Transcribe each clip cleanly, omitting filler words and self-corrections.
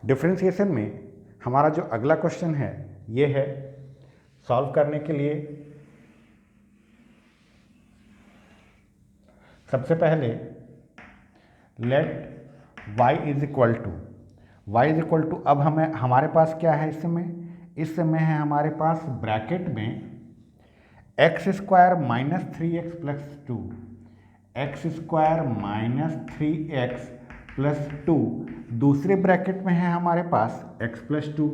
Differentiation में हमारा जो अगला क्वेश्चन है ये है, सॉल्व करने के लिए सबसे पहले let y is equal to अब हमारे पास क्या है इस समय है हमारे पास ब्रैकेट में x square minus three x plus two, x square minus three x plus two, दूसरे ब्रैकेट में है हमारे पास एक्स प्लस टू।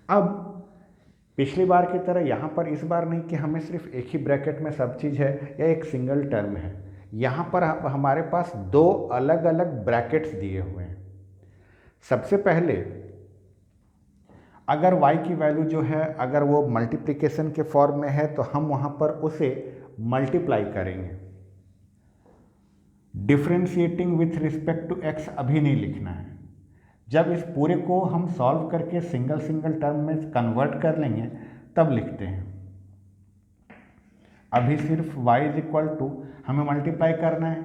अब पिछली बार की तरह यहाँ पर इस बार नहीं कि हमें सिर्फ एक ही ब्रैकेट में सब चीज़ है या एक सिंगल टर्म है, यहाँ पर हमारे पास दो अलग अलग ब्रैकेट्स दिए हुए हैं। सबसे पहले अगर y की वैल्यू जो है अगर वो मल्टीप्लिकेशन के फॉर्म में है तो हम वहाँ पर उसे मल्टीप्लाई करेंगे। Differentiating with respect to x अभी नहीं लिखना है, जब इस पूरे को हम सॉल्व करके सिंगल सिंगल टर्म में कन्वर्ट कर लेंगे तब लिखते हैं। अभी सिर्फ y इज इक्वल टू हमें मल्टीप्लाई करना है,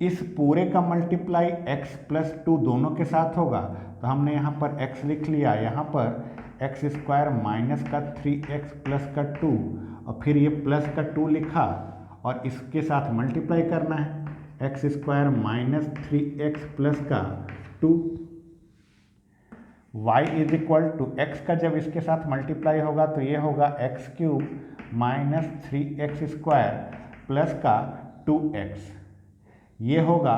इस पूरे का मल्टीप्लाई x प्लस टू दोनों के साथ होगा तो हमने यहाँ पर x लिख लिया, यहाँ पर एक्स स्क्वायर माइनस का थ्री एक्स प्लस का टू और फिर ये प्लस का टू लिखा और इसके साथ मल्टीप्लाई करना है, X square minus three x plus का two. y is equal to X का जब इसके साथ मल्टीप्लाई होगा तो ये होगा X cube minus three x square plus का टू एक्स, ये होगा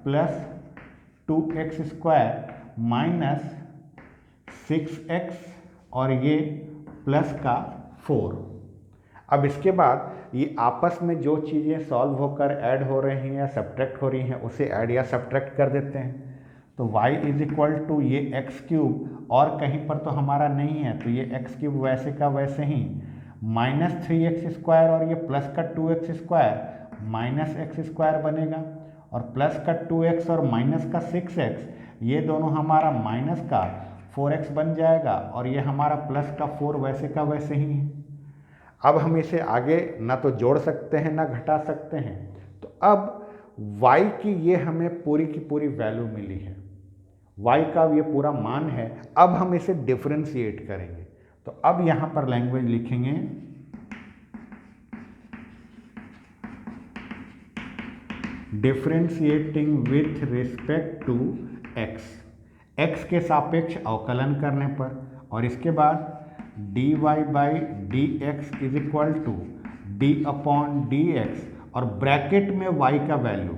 plus two x square minus six X और ये प्लस का फोर। अब इसके बाद ये आपस में जो चीज़ें सॉल्व होकर ऐड हो रही हैं या सब्ट्रैक्ट हो रही हैं उसे ऐड या सब्ट्रैक्ट कर देते हैं। तो y इज इक्वल टू ये एक्स क्यूब और कहीं पर तो हमारा नहीं है तो ये एक्स क्यूब वैसे का वैसे ही माइनस थ्री एक्स स्क्वायर और ये प्लस का two x square minus x square बनेगा और प्लस का टू एक्स और माइनस का सिक्स एक्स ये दोनों हमारा माइनस का फोर एक्स बन जाएगा और ये हमारा प्लस का फोर वैसे का वैसे ही है। अब हम इसे आगे ना तो जोड़ सकते हैं ना घटा सकते हैं, तो अब y की ये हमें पूरी की पूरी वैल्यू मिली है, y का ये पूरा मान है। अब हम इसे डिफरेंशिएट करेंगे तो अब यहाँ पर लैंग्वेज लिखेंगे differentiating with respect to x के सापेक्ष अवकलन करने पर, और इसके बाद dy by D x is equal to D upon D x और ब्रैकेट में y का वैल्यू,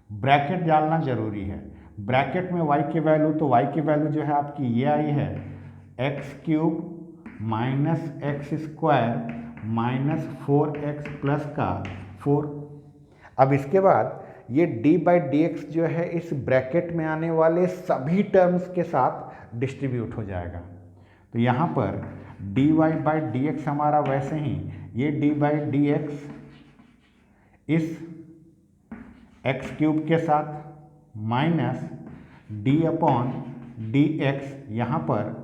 ब्रैकेट डालना जरूरी है, ब्रैकेट में y की वैल्यू, तो y की वैल्यू जो है आपकी ये आई है x cube minus x square minus four x plus का फोर। अब इसके बाद ये d बाई डी एक्स जो है इस ब्रैकेट में आने वाले सभी टर्म्स के साथ डिस्ट्रीब्यूट हो जाएगा, तो यहाँ पर dy बाई डी एक्स हमारा वैसे ही ये d बाई डी एक्स इस एक्स क्यूब के साथ minus d upon D x, यहाँ पर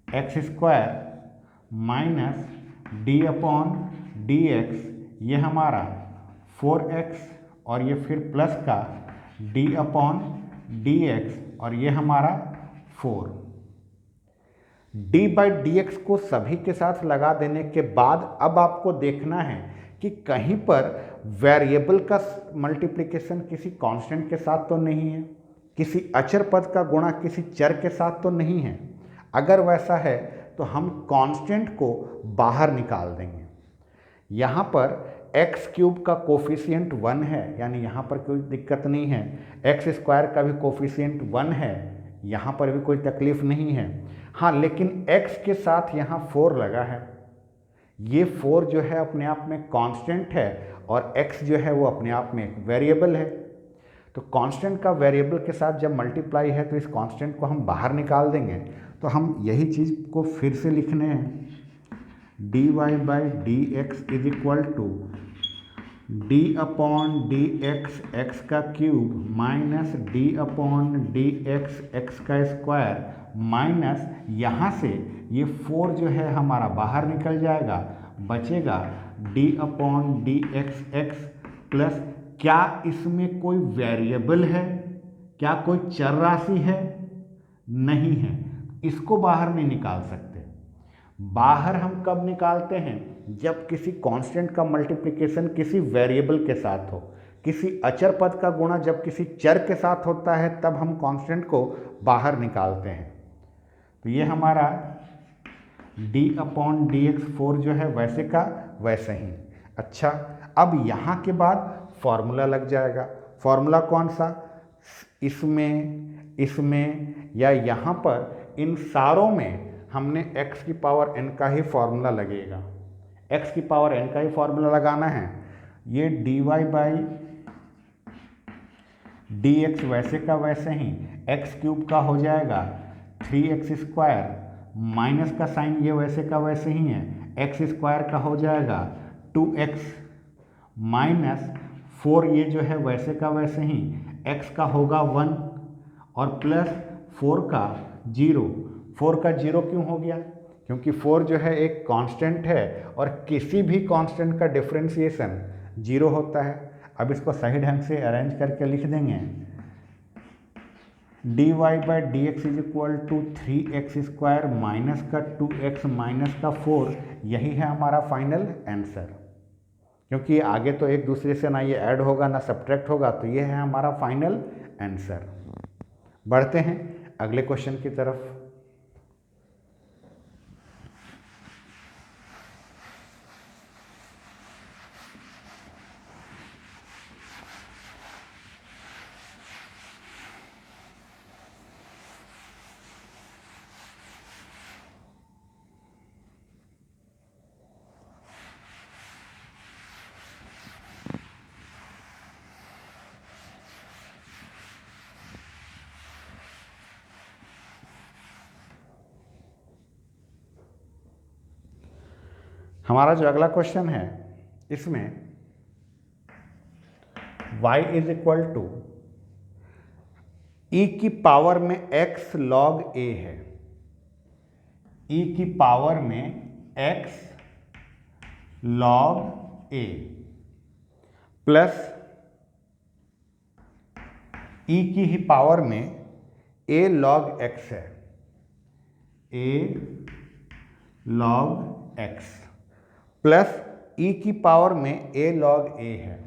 x square minus d upon D x, ये हमारा फोर एक्स और ये फिर प्लस का d अपॉन डी एक्स और ये हमारा four. d by D x को सभी के साथ लगा देने के बाद अब आपको देखना है कि कहीं पर वेरिएबल का मल्टीप्लिकेशन किसी कांस्टेंट के साथ तो नहीं है, किसी अचर पद का गुणा किसी चर के साथ तो नहीं है। अगर वैसा है तो हम कांस्टेंट को बाहर निकाल देंगे। यहाँ पर एक्स क्यूब का कोफिशिएंट 1 है, यानी यहाँ पर कोई दिक्कत नहीं है, एक्स स्क्वायर का भी कोफिशिएंट 1 है, यहाँ पर भी कोई तकलीफ नहीं है। हाँ, लेकिन x के साथ यहाँ 4 लगा है, ये 4 जो है अपने आप में कांस्टेंट है और x जो है वो अपने आप में एक वेरिएबल है। तो कांस्टेंट का वेरिएबल के साथ जब मल्टीप्लाई है तो इस कांस्टेंट को हम बाहर निकाल देंगे। तो हम यही चीज़ को फिर से लिखने हैं, dy by D x is equal to D upon D x X का cube minus D upon D x X का स्क्वायर माइनस यहाँ से ये 4 जो है हमारा बाहर निकल जाएगा, बचेगा D upon D x x plus, क्या इसमें कोई वेरिएबल है क्या कोई चर राशि है? नहीं है, इसको बाहर नहीं निकाल सकते। बाहर हम कब निकालते हैं? जब किसी कांस्टेंट का मल्टीप्लिकेशन किसी वेरिएबल के साथ हो, किसी अचर पद का गुणा जब किसी चर के साथ होता है तब हम कांस्टेंट को बाहर निकालते हैं। तो ये हमारा d/dx4 जो है वैसे का वैसे ही। अच्छा, अब यहाँ के बाद फॉर्मूला लग जाएगा। फॉर्मूला कौन सा? इसमें या यहाँ पर, इन सारों में हमने x की पावर n का ही फॉर्मूला लगेगा। x की पावर n का ही फॉर्मूला लगाना है। ये dy/dx वैसे का वैसे ही x³ का हो जाएगा 3x², माइनस का साइन ये वैसे का वैसे ही है, x² का हो जाएगा 2x माइनस 4, ये जो है वैसे का वैसे ही x का होगा 1 और प्लस 4 का 0। 4 का 0 क्यों हो गया? क्योंकि 4 जो है एक कांस्टेंट है और किसी भी कांस्टेंट का डिफरेंशिएशन 0 होता है। अब इसको सही ढंग से अरेंज करके लिख देंगे। dy/dx = 3x² माइनस का 2x माइनस का 4, यही है हमारा फाइनल आंसर। क्योंकि आगे तो एक दूसरे से ना ये ऐड होगा ना सब्ट्रैक्ट होगा, तो ये है हमारा फाइनल आंसर। बढ़ते हैं अगले क्वेश्चन की तरफ। हमारा जो अगला क्वेश्चन है, इसमें y = e की पावर में x log a है। e की पावर में x log a plus e की ही पावर में a log x है। a log x plus e की पावर में a log a है।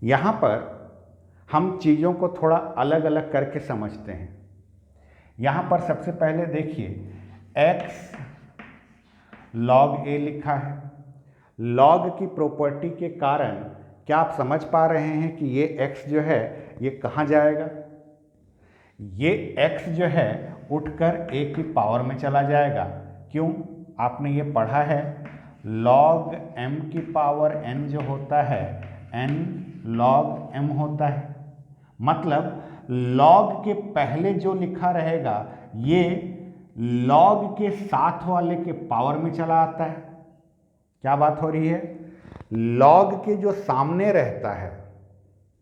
यहाँ पर हम चीज़ों को थोड़ा अलग अलग करके समझते हैं। यहाँ पर सबसे पहले देखिए x log a लिखा है। log की प्रॉपर्टी के कारण क्या आप समझ पा रहे हैं कि ये x जो है ये कहाँ जाएगा? ये x जो है उठकर a की पावर में चला जाएगा। क्यों? आपने ये पढ़ा है log m की पावर n जो होता है n log m होता है। मतलब log के पहले जो लिखा रहेगा ये log के साथ वाले के पावर में चला आता है। क्या बात हो रही है? log के जो सामने रहता है,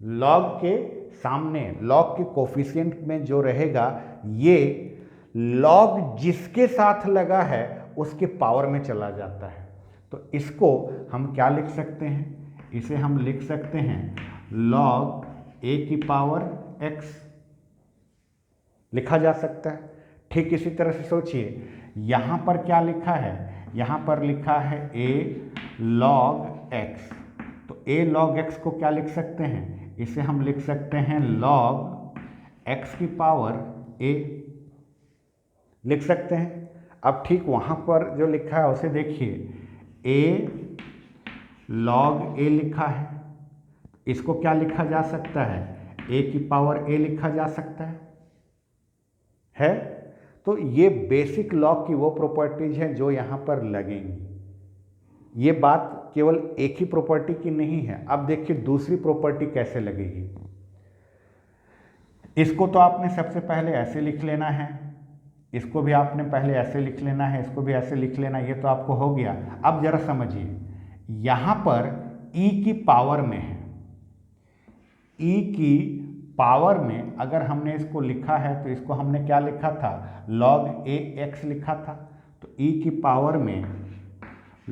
log के सामने, log के कोफिशिएंट में जो रहेगा ये log जिसके साथ लगा है उसके पावर में चला जाता है। तो इसको हम क्या लिख सकते हैं? इसे हम लिख सकते हैं log a की पावर x लिखा जा सकता है। ठीक इसी तरह से सोचिए, यहाँ पर क्या लिखा है? यहाँ पर लिखा है a log x। तो a log x को क्या लिख सकते हैं? इसे हम लिख सकते हैं log x की पावर a लिख सकते हैं। अब ठीक वहाँ पर जो लिखा है उसे देखिए, a log a लिखा है, इसको क्या लिखा जा सकता है? a की पावर a लिखा जा सकता है? तो ये बेसिक लॉग की वो प्रॉपर्टीज हैं जो यहाँ पर लगेंगी। ये बात केवल एक ही प्रॉपर्टी की नहीं है। अब देखिए दूसरी प्रॉपर्टी कैसे लगेगी। इसको तो आपने सबसे पहले ऐसे लिख लेना है, इसको भी आपने पहले ऐसे लिख लेना है, इसको भी ऐसे लिख लेना, ये तो आपको हो गया। अब जरा समझिए, यहाँ पर e की पावर में है, e की पावर में अगर हमने इसको लिखा है तो इसको हमने क्या लिखा था? log a x लिखा था। तो e की पावर में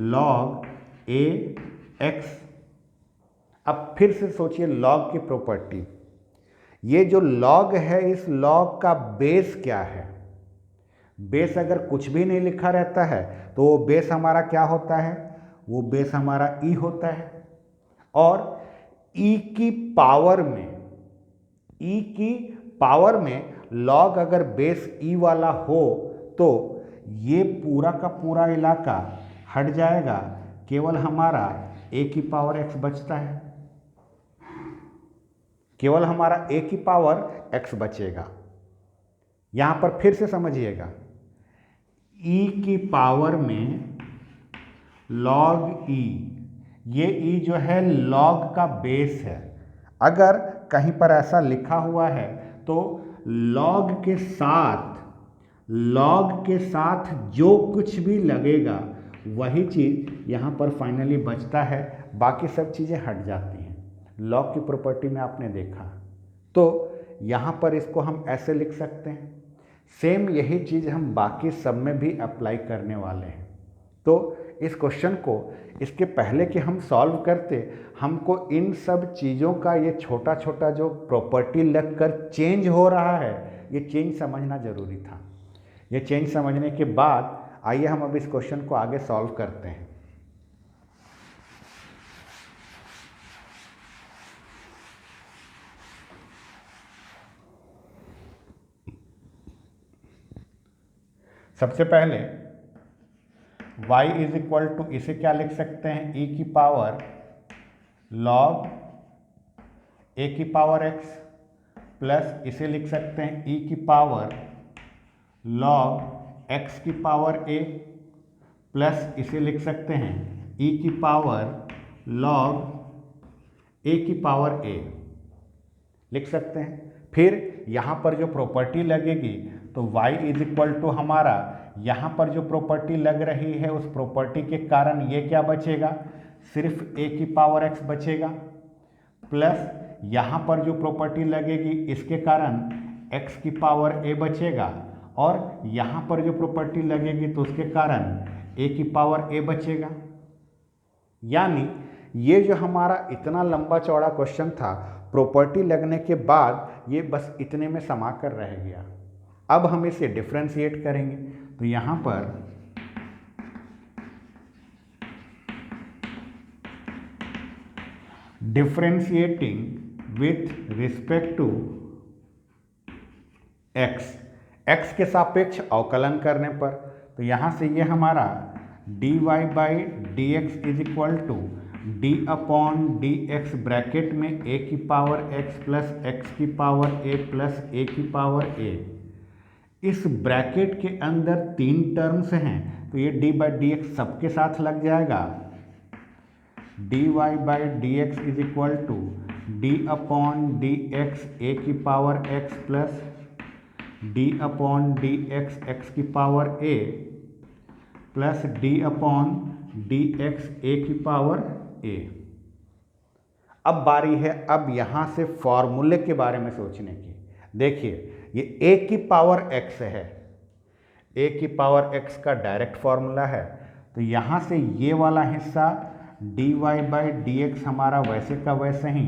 log a x अब फिर से सोचिए लॉग की प्रॉपर्टी। ये जो लॉग है, इस लॉग का बेस क्या है? बेस अगर कुछ भी नहीं लिखा रहता है तो वो बेस हमारा क्या होता है? वो बेस हमारा ई होता है। और ई की पावर में लॉग अगर बेस ई वाला हो तो ये पूरा का पूरा इलाका हट जाएगा, केवल हमारा ए की पावर एक्स बचता है, केवल हमारा ए की पावर एक्स बचेगा। यहां पर फिर से समझिएगा, ई की पावर में लॉग ई, ये ई जो है लॉग का बेस है। अगर कहीं पर ऐसा लिखा हुआ है तो लॉग के साथ जो कुछ भी लगेगा वही चीज़ यहाँ पर फाइनली बचता है, बाकी सब चीज़ें हट जाती हैं। लॉग की प्रॉपर्टी में आपने देखा, तो यहाँ पर इसको हम ऐसे लिख सकते हैं। सेम यही चीज़ हम बाकी सब में भी अप्लाई करने वाले हैं। तो इस क्वेश्चन को इसके पहले कि हम सॉल्व करते, हमको इन सब चीज़ों का ये छोटा छोटा जो प्रॉपर्टी लगकर चेंज हो रहा है, ये चेंज समझना ज़रूरी था। ये चेंज समझने के बाद आइए हम अब इस क्वेश्चन को आगे सॉल्व करते हैं। सबसे पहले y इज इक्वल टू, इसे क्या लिख सकते हैं? e की पावर log a की पावर x, प्लस इसे लिख सकते हैं e की पावर log x की पावर a, प्लस इसे लिख सकते हैं e की पावर log a की पावर a, लिख सकते हैं। फिर यहाँ पर जो प्रॉपर्टी लगेगी तो y इज इक्वल टू हमारा यहाँ पर जो प्रॉपर्टी लग रही है उस प्रॉपर्टी के कारण ये क्या बचेगा? सिर्फ a की पावर x बचेगा, प्लस यहाँ पर जो प्रॉपर्टी लगेगी इसके कारण x की पावर a बचेगा, और यहाँ पर जो प्रॉपर्टी लगेगी तो उसके कारण a की पावर a बचेगा। यानी ये जो हमारा इतना लंबा चौड़ा क्वेश्चन था, प्रॉपर्टी लगने के बाद ये बस इतने में समा कर रह गया। अब हम इसे डिफ्रेंशिएट करेंगे, तो यहाँ पर differentiating with respect to x के सापेक्ष अवकलन करने पर, तो यहाँ से ये हमारा dy by D x is equal to D upon D x bracket में a की पावर x प्लस x की पावर a प्लस a की पावर a। इस ब्रैकेट के अंदर तीन टर्म्स हैं तो ये डी बाई डी एक्स सबके साथ लग जाएगा। dy by D x is equal to D upon D x a की power x plus d upon D x x की power a plus d upon D x a की power a। अब बारी है अब यहाँ से फॉर्मूले के बारे में सोचने की। देखिए ये a की पावर x है, a की पावर x का डायरेक्ट फॉर्मूला है, तो यहाँ से ये वाला हिस्सा dy बाई डी एक्स हमारा वैसे का वैसे ही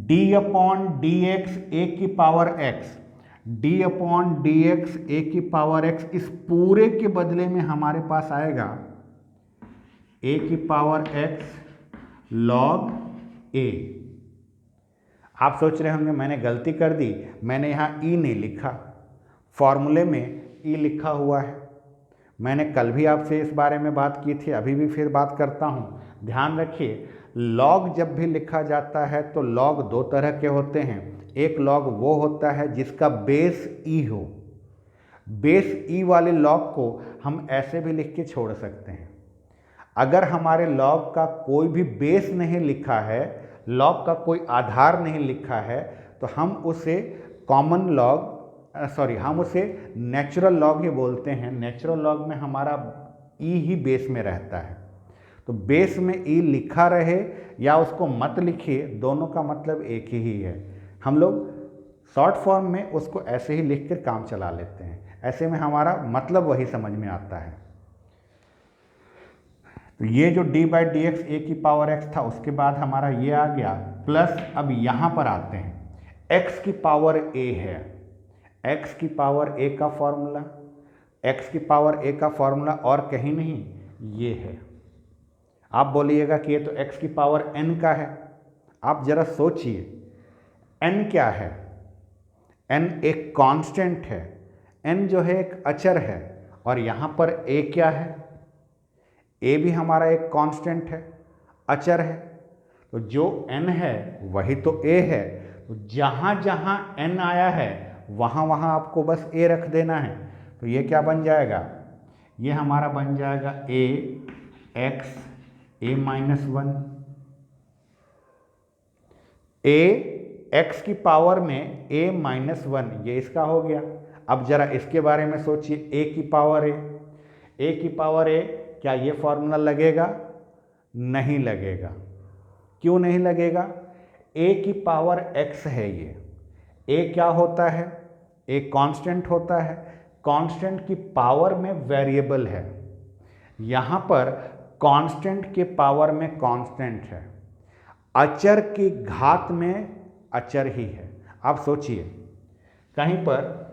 d upon D x a की power x, d upon D x a की पावर x, इस पूरे के बदले में हमारे पास आएगा a की पावर x log a। आप सोच रहे होंगे मैंने गलती कर दी, मैंने यहाँ e नहीं लिखा, फॉर्मूले में e लिखा हुआ है। मैंने कल भी आपसे इस बारे में बात की थी, अभी भी फिर बात करता हूँ। ध्यान रखिए, लॉग जब भी लिखा जाता है तो लॉग दो तरह के होते हैं। एक लॉग वो होता है जिसका बेस e हो। बेस e वाले लॉग को हम ऐसे भी लिख के छोड़ सकते हैं। अगर हमारे लॉग का कोई भी बेस नहीं लिखा है, लॉग का कोई आधार नहीं लिखा है, तो हम उसे कॉमन लॉग हम उसे नेचुरल लॉग ही बोलते हैं। नेचुरल लॉग में हमारा ई ही बेस में रहता है, तो बेस में ई लिखा रहे या उसको मत लिखिए, दोनों का मतलब एक ही है। हम लोग शॉर्ट फॉर्म में उसको ऐसे ही लिख कर काम चला लेते हैं, ऐसे में हमारा मतलब वही समझ में आता है। तो ये जो D by D x a की पावर एक्स था, उसके बाद हमारा ये आ गया प्लस, अब यहाँ पर आते हैं एक्स की पावर ए है, एक्स की पावर ए का फॉर्मूला, एक्स की पावर ए का फॉर्मूला और कहीं नहीं, ये है। आप बोलिएगा कि ये तो एक्स की पावर एन का है। आप जरा सोचिए, एन क्या है? एन एक कांस्टेंट है, एन जो है एक अचर है, और यहाँ पर ए क्या है? ए भी हमारा एक कांस्टेंट है, अचर है। तो जो एन है वही तो ए है। तो जहाँ जहाँ एन आया है वहाँ वहाँ आपको बस ए रख देना है। तो ये क्या बन जाएगा? ये हमारा बन जाएगा ए एक्स ए माइनस वन। ए एक्स की पावर में ए माइनस वन, ये इसका हो गया। अब जरा इसके बारे में सोचिए, ए की पावर ए की पावर ए, क्या ये फॉर्मूला लगेगा? नहीं लगेगा। क्यों नहीं लगेगा? ए की पावर एक्स है ये। ए क्या होता है? ए कांस्टेंट होता है। कांस्टेंट की पावर में वेरिएबल है। यहाँ पर कांस्टेंट के पावर में कांस्टेंट है, अचर की घात में अचर ही है। आप सोचिए, कहीं पर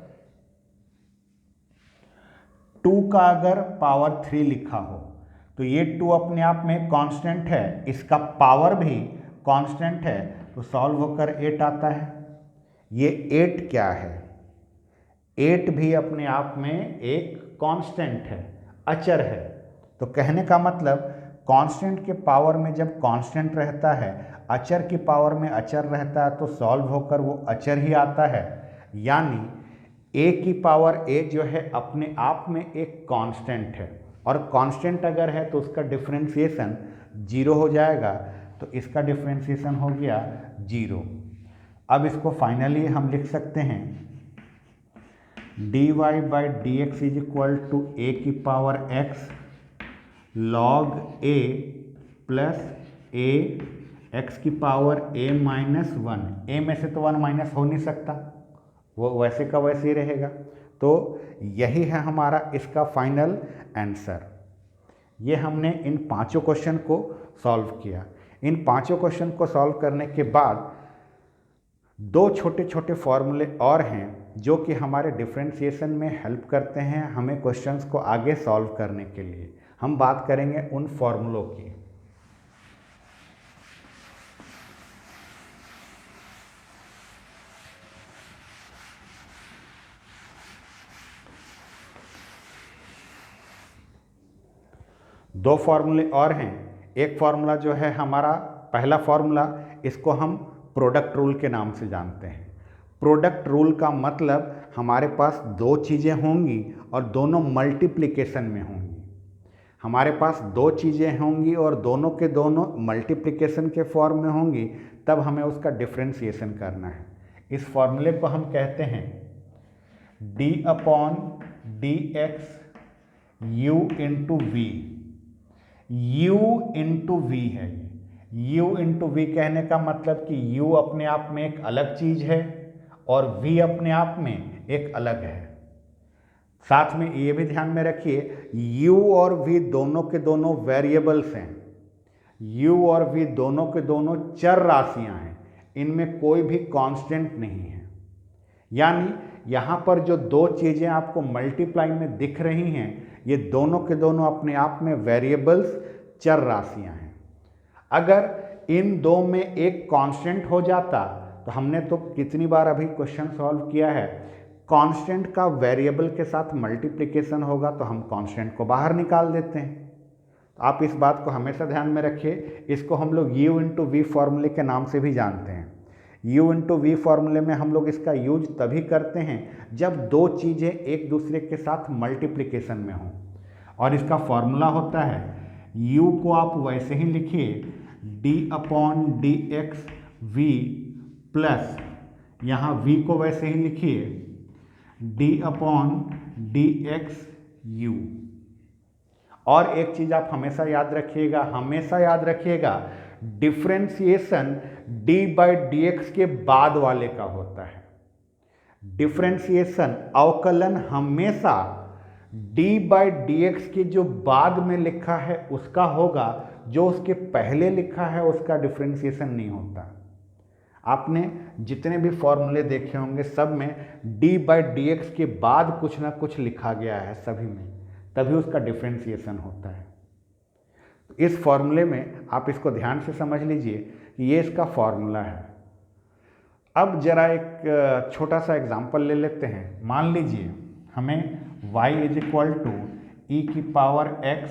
2 का अगर पावर 3 लिखा हो तो ये 2 अपने आप में कांस्टेंट है, इसका पावर भी कांस्टेंट है, तो सॉल्व होकर 8 आता है। ये 8 क्या है? 8 भी अपने आप में एक कांस्टेंट है, अचर है। तो कहने का मतलब कांस्टेंट के पावर में जब कांस्टेंट रहता है, अचर की पावर में अचर रहता है, तो सॉल्व होकर वो अचर ही आता है। यानी ए की पावर ए जो है अपने आप में एक कांस्टेंट है, और कांस्टेंट अगर है तो उसका डिफरेंशिएशन 0 हो जाएगा। तो इसका डिफरेंशिएशन हो गया 0। अब इसको फाइनली हम लिख सकते हैं dy by D x is equal to a की power x log a plus a x की power a minus one. A में से तो 1 माइनस हो नहीं सकता, वो वैसे का वैसे ही रहेगा। तो यही है हमारा इसका फाइनल आंसर। ये हमने इन पांचों क्वेश्चन को सॉल्व किया। इन पांचों क्वेश्चन को सॉल्व करने के बाद 2 छोटे छोटे फॉर्मूले और हैं जो कि हमारे डिफरेंशिएशन में हेल्प करते हैं हमें क्वेश्चंस को आगे सॉल्व करने के लिए। हम बात करेंगे उन फॉर्मूलों की। दो फॉर्मूले और हैं। एक फॉर्मूला जो है हमारा पहला फॉर्मूला, इसको हम प्रोडक्ट रूल के नाम से जानते हैं। प्रोडक्ट रूल का मतलब हमारे पास 2 चीज़ें होंगी और दोनों मल्टीप्लिकेशन में होंगी। हमारे पास 2 चीज़ें होंगी और दोनों के दोनों मल्टीप्लिकेशन के फॉर्म में होंगी, तब हमें उसका डिफरेंशिएशन करना है। इस फॉर्मूले को हम कहते हैं d upon D x u into v. u into v है। u इंटू वी कहने का मतलब कि u अपने आप में एक अलग चीज है और v अपने आप में एक अलग है। साथ में ये भी ध्यान में रखिए, u और v दोनों के दोनों वेरिएबल्स हैं। u और v दोनों के दोनों चर राशियां हैं, इनमें कोई भी कांस्टेंट नहीं है। यानी यहाँ पर जो 2 चीज़ें आपको मल्टीप्लाई में दिख रही हैं, ये दोनों के दोनों अपने आप में वेरिएबल्स, चर राशियां हैं। अगर इन 2 में एक कांस्टेंट हो जाता, तो हमने तो कितनी बार अभी क्वेश्चन सॉल्व किया है, कांस्टेंट का वेरिएबल के साथ मल्टीप्लिकेशन होगा तो हम कांस्टेंट को बाहर निकाल देते हैं। तो आप इस बात को हमेशा ध्यान में रखिए। इसको हम लोग u इंटू वी फॉर्मूले के नाम से भी जानते हैं। u इंटू वी फॉर्मूले में हम लोग इसका यूज तभी करते हैं जब 2 चीज़ें एक दूसरे के साथ मल्टीप्लिकेशन में हों, और इसका फॉर्मूला होता है, u को आप वैसे ही लिखिए d upon D x v plus, यहाँ v को वैसे ही लिखिए d upon D x u. और एक चीज़ आप हमेशा याद रखिएगा, differentiation d by D x के बाद वाले का होता है। डिफरेंशिएशन, अवकलन हमेशा डी बाई डी एक्स के जो बाद में लिखा है उसका होगा, जो उसके पहले लिखा है उसका डिफ्रेंसिएशन नहीं होता। आपने जितने भी फॉर्मूले देखे होंगे सब में डी बाई डी एक्स के बाद कुछ ना कुछ लिखा गया है सभी में, तभी उसका डिफ्रेंसिएशन होता है। इस फॉर्मूले में आप इसको ध्यान से समझ लीजिए कि ये इसका फॉर्मूला है। अब जरा एक छोटा सा एग्जांपल ले लेते हैं। मान लीजिए हमें y is equal to e की पावर x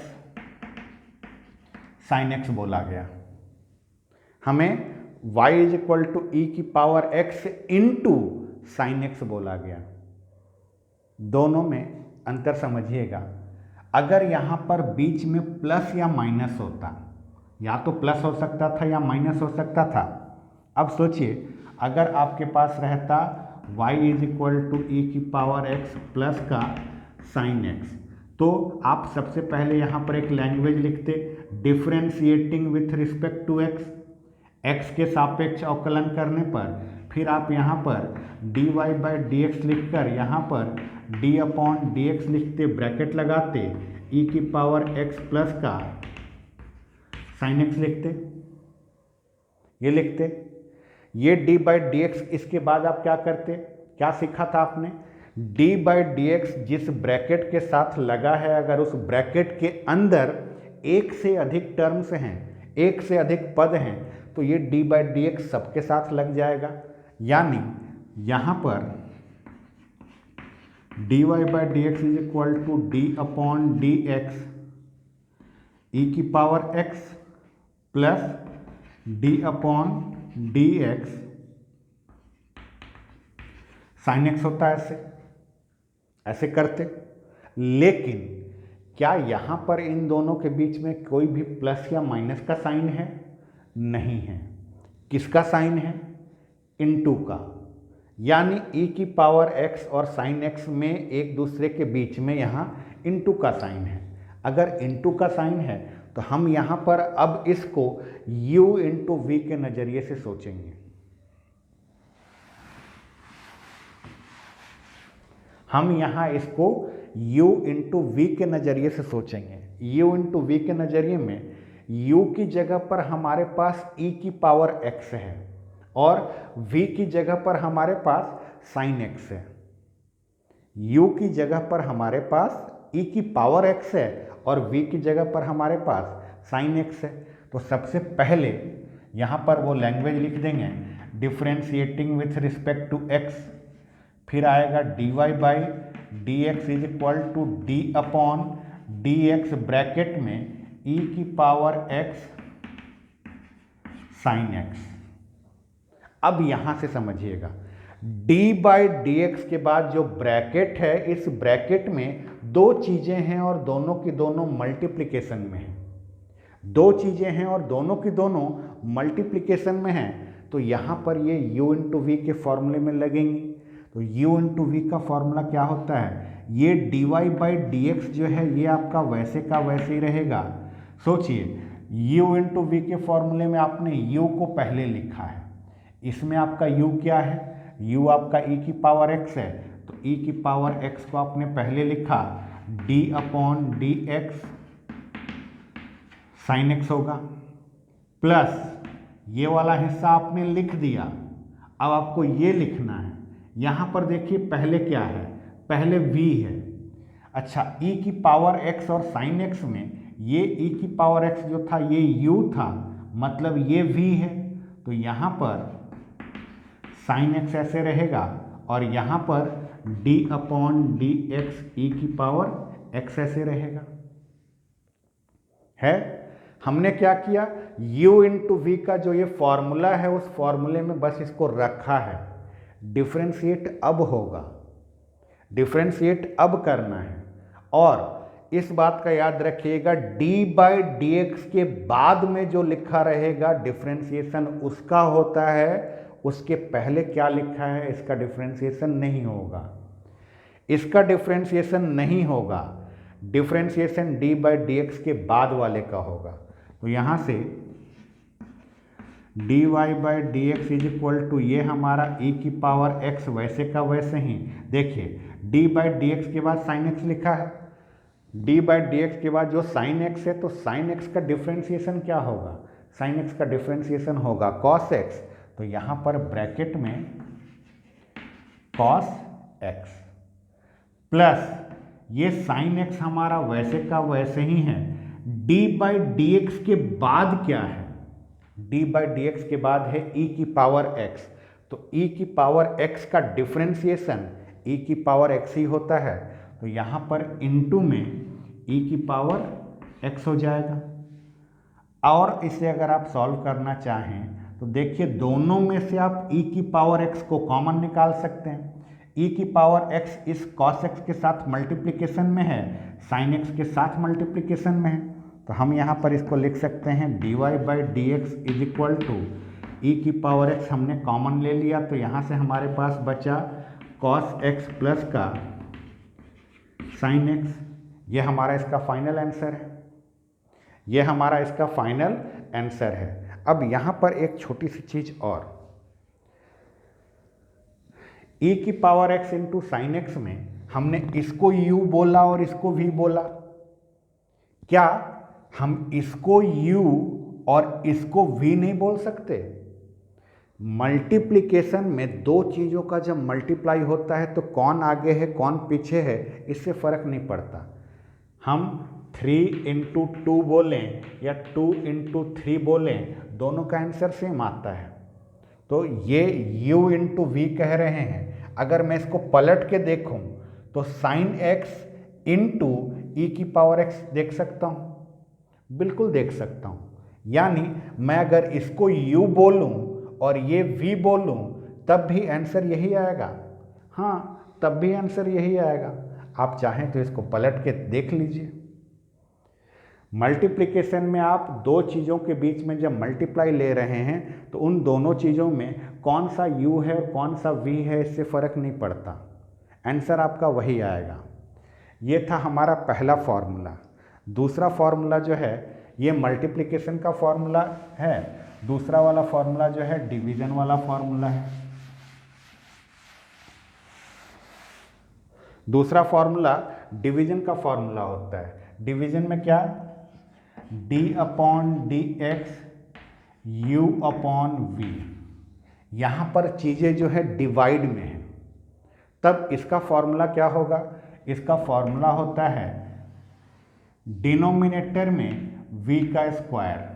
साइन x बोला गया। हमें y is equal to e की power x into sine x बोला गया। दोनों में अंतर समझिएगा। अगर यहाँ पर बीच में प्लस या माइनस होता, या तो प्लस हो सकता था या माइनस हो सकता था। अब सोचिए अगर आपके पास रहता y is equal to e की पावर x प्लस का साइन x, तो आप सबसे पहले यहाँ पर एक लैंग्वेज लिखते differentiating with respect to x के सापेक्ष अवकलन करने पर, फिर आप यहाँ पर dy बाई डी एक्स लिख कर यहाँ पर d अपॉन डी एक्स लिखते, ब्रैकेट लगाते, e की पावर x प्लस का साइन x लिखते, ये लिखते, ये d बाई डी एक्स। इसके बाद आप क्या करते, क्या सीखा था आपने, d बाई डी एक्स जिस ब्रैकेट के साथ लगा है अगर उस ब्रैकेट के अंदर एक से अधिक टर्म्स हैं, एक से अधिक पद हैं, तो ये d बाई डी एक्स सबके साथ लग जाएगा। यानी यहाँ पर dy by D x is equal to d upon D x e की power x plus d upon D x sine x होता है। ऐसे करते, लेकिन क्या यहाँ पर इन दोनों के बीच में कोई भी प्लस या माइनस का साइन है? नहीं है। किसका साइन है? इनटू का। यानी e की पावर x और साइन x में एक दूसरे के बीच में यहाँ इनटू का साइन है। अगर इनटू का साइन है तो हम यहाँ पर अब इसको u इंटू वी के नज़रिए से सोचेंगे। हम यहाँ इसको u इंटू वी के नज़रिए से सोचेंगे। u इंटू वी के नज़रिए में u की जगह पर हमारे पास e की पावर x है और v की जगह पर हमारे पास साइन x है। u की जगह पर हमारे पास e की पावर x है और v की जगह पर हमारे पास साइन x है। तो सबसे पहले यहाँ पर वो लैंग्वेज लिख देंगे differentiating with respect to x, फिर आएगा dy by D x is equal to D upon D x bracket में e की पावर x साइन x। अब यहाँ से समझिएगा d बाई डी एक्स के बाद जो ब्रैकेट है, इस ब्रैकेट में दो चीज़ें हैं और दोनों की दोनों मल्टीप्लिकेशन में हैं। दो चीज़ें हैं और दोनों की दोनों मल्टीप्लिकेशन में हैं, तो यहाँ पर ये u इंटू वी के फॉर्मूले में लगेंगी। तो u इंटू वी का फॉर्मूला क्या होता है, ये dy बाई डी एक्स जो है ये आपका वैसे का वैसे ही रहेगा। सोचिए u इंटू वी के फॉर्मूले में आपने u को पहले लिखा है, इसमें आपका u क्या है, u आपका e की पावर x है, तो e की पावर x को आपने पहले लिखा d upon D x sine x होगा, प्लस ये वाला हिस्सा आपने लिख दिया। अब आपको ये लिखना है, यहाँ पर देखिए पहले क्या है, पहले v है। अच्छा, e की पावर x और साइन x में ये e की पावर x जो था ये u था, मतलब ये v है, तो यहाँ पर साइन x ऐसे रहेगा और यहाँ पर d upon D x e की पावर x ऐसे रहेगा। है, हमने क्या किया, u इंटू वी का जो ये फॉर्मूला है उस फॉर्मूले में बस इसको रखा है। डिफ्रेंशिएट अब होगा, डिफ्रेंशिएट अब करना है। और इस बात का याद रखिएगा d बाई डी एक्स के बाद में जो लिखा रहेगा डिफ्रेंशिएशन उसका होता है, उसके पहले क्या लिखा है इसका डिफ्रेंशिएशन नहीं होगा। इसका डिफ्रेंशिएशन नहीं होगा, differentiation d by D x के बाद वाले का होगा। तो यहाँ से dy by D x is equal to ये हमारा e की पावर x वैसे का वैसे ही, देखिए d बाई डी एक्स के बाद साइन x लिखा है, डी बाई डी एक्स के बाद जो साइन एक्स है, तो साइन एक्स का डिफ्रेंसिएशन क्या होगा, साइन एक्स का डिफ्रेंसिएशन होगा कॉस एक्स। तो यहाँ पर ब्रैकेट में कॉस एक्स प्लस ये साइन एक्स हमारा वैसे का वैसे ही है, डी बाई डी एक्स के बाद क्या है, डी बाई डी एक्स के बाद है ई की पावर एक्स। तो ई की पावर एक्स का डिफ्रेंसिएशन ई की पावर एक्स ही होता है, तो यहाँ पर इनटू में ई की पावर एक्स हो जाएगा। और इसे अगर आप सॉल्व करना चाहें तो देखिए दोनों में से आप ई की पावर एक्स को कॉमन निकाल सकते हैं। ई की पावर एक्स इस कॉस एक्स के साथ मल्टीप्लिकेशन में है, साइन एक्स के साथ मल्टीप्लिकेशन में है, तो हम यहाँ पर इसको लिख सकते हैं d y by D x is equal to e की पावर एक्स हमने कॉमन ले लिया, तो यहाँ से हमारे पास बचा कॉस एक्स प्लस का साइन एक्स। ये हमारा इसका फाइनल आंसर है, ये हमारा इसका फाइनल आंसर है। अब यहाँ पर एक छोटी सी चीज़ और, e की power x into sine x में हमने इसको u बोला और इसको v बोला, क्या हम इसको u और इसको v नहीं बोल सकते? मल्टीप्लिकेशन में दो चीज़ों का जब मल्टीप्लाई होता है तो कौन आगे है कौन पीछे है इससे फ़र्क नहीं पड़ता। हम 3 इंटू 2 बोलें या 2 इंटू 3 बोलें, दोनों का आंसर सेम आता है। तो ये u इंटू वी कह रहे हैं, अगर मैं इसको पलट के देखूं तो साइन एक्स इंटू ई की पावर एक्स देख सकता हूं, बिल्कुल देख सकता हूं। यानी मैं अगर इसको u बोलूं और ये v बोलूं तब भी आंसर यही आएगा, हाँ तब भी आंसर यही आएगा। आप चाहें तो इसको पलट के देख लीजिए। मल्टीप्लिकेशन में आप दो चीज़ों के बीच में जब मल्टीप्लाई ले रहे हैं तो उन दोनों चीज़ों में कौन सा u है और कौन सा v है इससे फ़र्क नहीं पड़ता, आंसर आपका वही आएगा। ये था हमारा पहला फॉर्मूला। दूसरा फॉर्मूला जो है ये मल्टीप्लिकेशन का फॉर्मूला है, दूसरा वाला फॉर्मूला जो है डिवीज़न वाला फॉर्मूला है। दूसरा फॉर्मूला डिवीज़न का फॉर्मूला होता है। डिवीज़न में क्या, d upon D x u upon v, यहाँ पर चीज़ें जो है डिवाइड में है, तब इसका फॉर्मूला क्या होगा, इसका फॉर्मूला होता है डिनोमिनेटर में v का स्क्वायर।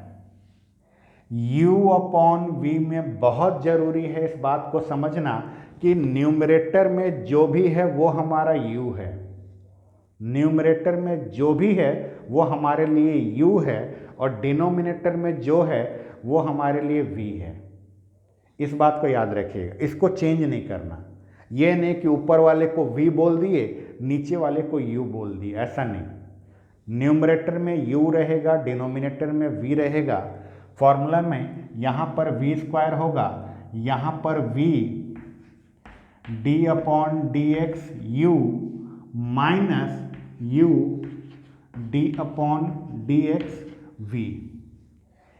u अपॉन v में बहुत ज़रूरी है इस बात को समझना कि न्यूमरेटर में जो भी है वो हमारा u है, न्यूमरेटर में जो भी है वो हमारे लिए u है और डिनोमिनेटर में जो है वो हमारे लिए v है। इस बात को याद रखिएगा, इसको चेंज नहीं करना। ये नहीं कि ऊपर वाले को v बोल दिए नीचे वाले को u बोल दिए, ऐसा नहीं। न्यूमरेटर में u रहेगा, डिनोमिनेटर में v रहेगा। फॉर्मूला में यहाँ पर v स्क्वायर होगा, यहाँ पर v d upon D x u minus u d upon D x v.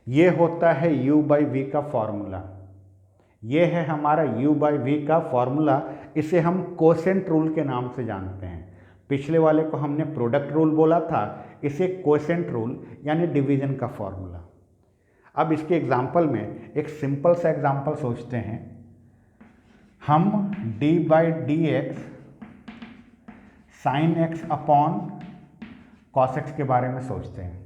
ये होता है u बाई v का फॉर्मूला, ये है हमारा u बाई v का फॉर्मूला। इसे हम कोसेंट रूल के नाम से जानते हैं। पिछले वाले को हमने प्रोडक्ट रूल बोला था, इसे कोसेंट रूल यानी डिवीज़न का फॉर्मूला। अब इसके एग्जाम्पल में एक सिंपल सा एग्जाम्पल सोचते हैं। हम d by D x sine x upon cos x के बारे में सोचते हैं।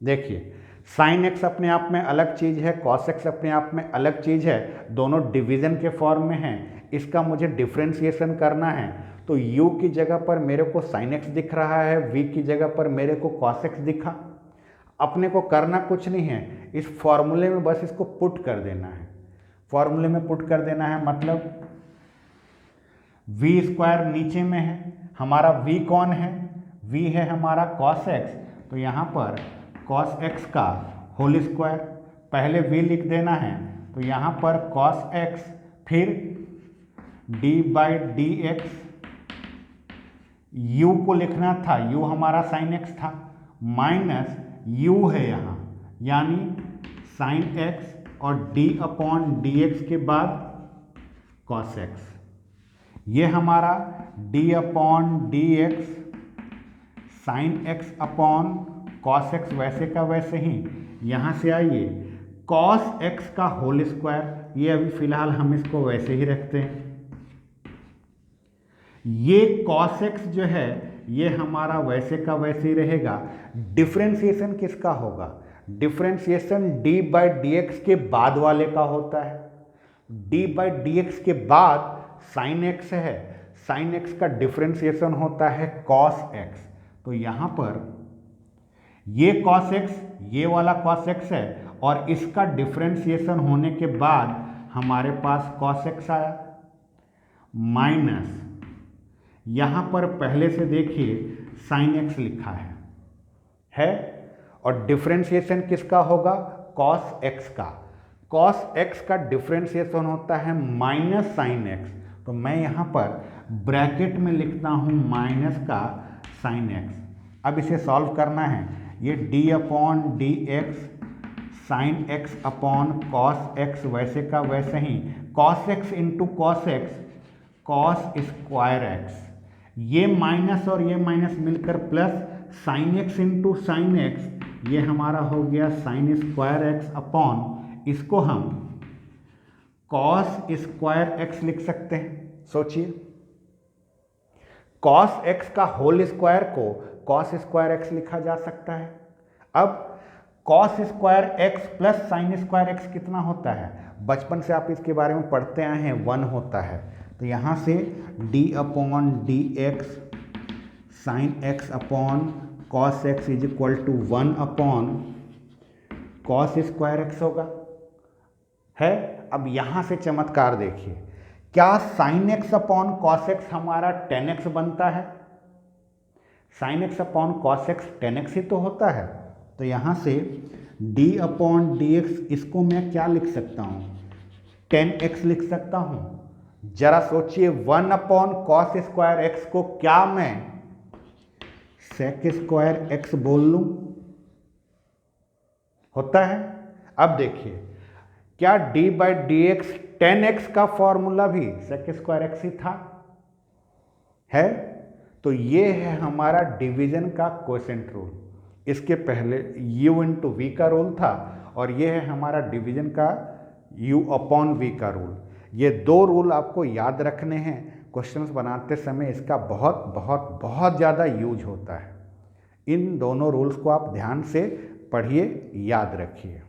देखिए साइन एक्स अपने आप में अलग चीज़ है, कॉस एक्स अपने आप में अलग चीज़ है, दोनों डिवीज़न के फॉर्म में हैं। इसका मुझे डिफ्रेंशिएशन करना है तो u की जगह पर मेरे को साइन एक्स दिख रहा है, v की जगह पर मेरे को कॉस एक्स दिखा। अपने को करना कुछ नहीं है, इस फॉर्मूले में बस इसको पुट कर देना है। फॉर्मूले में पुट कर देना है मतलब v स्क्वायर नीचे में है, हमारा v कौन है, v है हमारा कॉस एक्स, तो यहाँ पर कॉस एक्स का होल स्क्वायर पहले v लिख देना है, तो यहाँ पर कॉस एक्स फिर d by D x, u को लिखना था, u हमारा साइन एक्स था, माइनस u है यहाँ यानी साइन एक्स और d अपॉन डी एक्स के बाद कॉस एक्स। ये हमारा d upon D x sine x upon cos x वैसे का वैसे ही, यहाँ से आइए कॉस एक्स का होल स्क्वायर, ये अभी फिलहाल हम इसको वैसे ही रखते हैं। ये कॉस एक्स जो है ये हमारा वैसे का वैसे ही रहेगा। डिफ्रेंसिएशन किसका होगा? Differentiation D by D x के बाद वाले का होता है। डी बाई डी एक्स के बाद साइन एक्स है, साइन एक्स का डिफ्रेंसिएशन होता है कॉस एक्स। तो यहाँ पर ये कॉस एक्स, ये वाला कॉस एक्स है और इसका डिफ्रेंसिएशन होने के बाद हमारे पास कॉस एक्स आया, माइनस यहाँ पर पहले से देखिए साइन एक्स लिखा है और डिफ्रेंसिएशन किसका होगा? कॉस एक्स का। कॉस एक्स का डिफ्रेंसिएशन होता है माइनस साइन एक्स, तो मैं यहाँ पर ब्रैकेट में लिखता हूँ माइनस का साइन एक्स। अब इसे सॉल्व करना है, ये d upon D x sine x upon cos x वैसे का वैसे ही, cos x into cos x cos square x, ये माइनस और ये माइनस मिलकर plus sine x into sine x, ये हमारा हो गया साइन स्क्वायर एक्स अपॉन, इसको हम कॉस स्क्वायर एक्स लिख सकते हैं। सोचिए कॉस एक्स का होल स्क्वायर को कॉस स्क्वायर एक्स लिखा जा सकता है। अब cos square x plus sine square x कितना होता है? बचपन से आप इसके बारे में पढ़ते आए हैं, 1 होता है। तो यहाँ से d upon D x sine x upon cos x is equal to 1 upon cos square x होगा, है। अब यहाँ से चमत्कार देखिए, क्या sine x upon cos x हमारा tan एक्स बनता है? Sine x upon cos x tan x ही तो होता है। तो यहाँ से d अपॉन डी एक्स, इसको मैं क्या लिख सकता हूँ? tan एक्स लिख सकता हूँ। जरा सोचिए 1 अपॉन कॉस स्क्वायर एक्स को क्या मैं सेक स्क्वायर एक्स बोल लूं? होता है। अब देखिए क्या d by D x tan x का फॉर्मूला भी सेक स्क्वायर एक्स ही था, है। तो ये है हमारा डिवीजन का क्वोशेंट रूल। इसके पहले u इंटू वी का रूल था और ये है हमारा डिवीजन का u अपॉन वी का रूल। ये 2 रूल आपको याद रखने हैं। क्वेश्चंस बनाते समय इसका बहुत बहुत बहुत ज़्यादा यूज होता है। इन दोनों रूल्स को आप ध्यान से पढ़िए, याद रखिए।